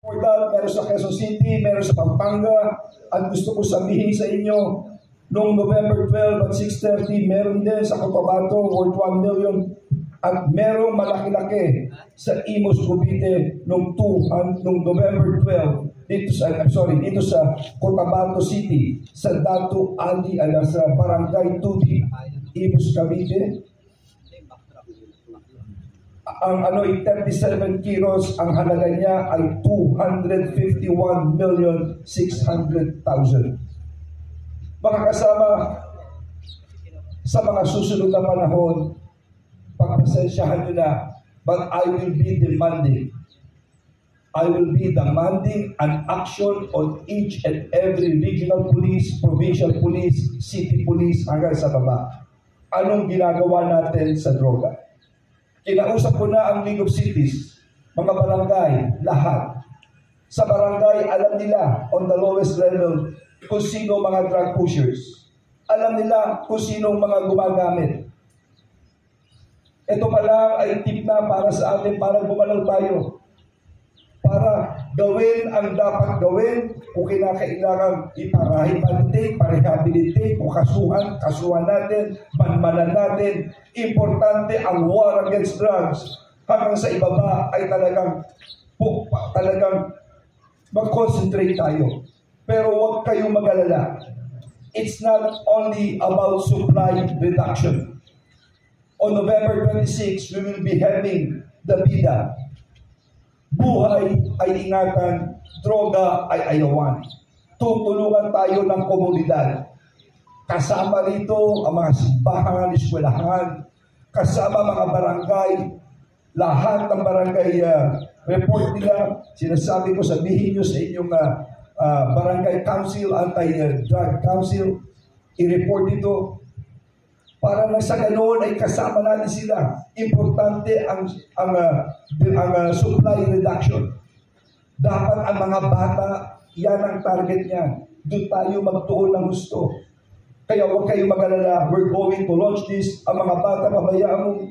Meron sa Quezon City, meron sa Pampanga, at gusto ko sabihin sa inyo, noong November 12 at 6:30, meron din sa Cotabato worth 1 million, at merong malaki-laki sa Imus, Cavite noong November 12 dito sa Cotabato City, sa Dato Ali, sa Barangay Tudi, Imus, Cavite. Ang 37 kilos, ang halaga niya ay 251,600,000. Mga kasama, sa mga susunod na panahon, pagpasensyahan nyo na, but I will be demanding. I will be demanding an action on each and every regional police, provincial police, city police, hanggang sa baba. Anong ginagawa natin sa droga? Kinausap ko na ang League of Cities, mga barangay, lahat. Sa barangay, alam nila on the lowest level kung sino mga drug pushers. Alam nila kung sino mga gumagamit. Ito pa lang ay tip na para sa atin, para gumalaw tayo. Para gawin ang dapat gawin, kung kinakailangan iparehabilitate, kung kasuhan natin, banmanan natin. Importante ang war against drugs. Hanggang sa ibaba ay talagang mag-concentrate tayo. Pero huwag kayong mag-alala. It's not only about supply reduction. On November 26, we will be having the BIDA. Buhay ay ingatan, droga ay ayawan. Tutulungan tayo ng komunidad. Kasama rito ang mga simbahan, eskwelahan, kasama mga barangay, lahat ng barangay report nila. Sinasabi ko, sabihin nyo sa inyong barangay council, anti-drug council, i-report ito. Para na sa ganoon ay kasama natin sila. Importante ang supply reduction. Dapat ang mga bata, yan ang target niya. Doon tayo magtuon ng gusto. Kaya huwag kayong mag-alala. We're going to launch this. Ang mga bata, pabayaan mo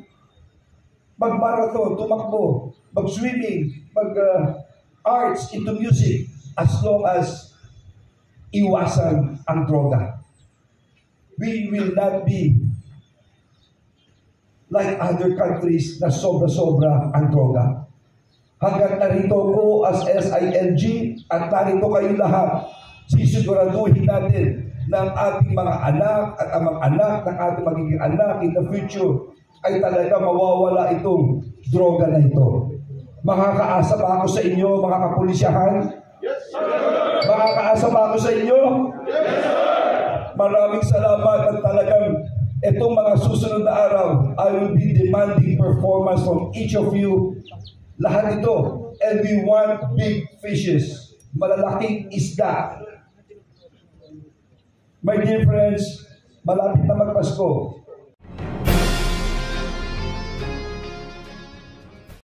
mag-marathon, tumakbo, mag-swimming, mag-arts, into music, as long as iwasan ang droga. We will not be like other countries na sobra-sobra ang droga. Hanggang narito ko as SING at narito kayong lahat, sisiguraduhin natin na ang ating mga anak at ang mga anak ng ating magiging anak in the future ay talaga mawawala itong droga na ito. Makakaasa ba ako sa inyo, mga kapulisyahan? Yes, sir! Makakaasa ba ako sa inyo? Yes, sir! Maraming salamat at talagang itong mga susunod na araw, I will be demanding performance from each of you. Lahat ito. And we want big fishes. Malalaking isda. My dear friends, malapit na magpasko.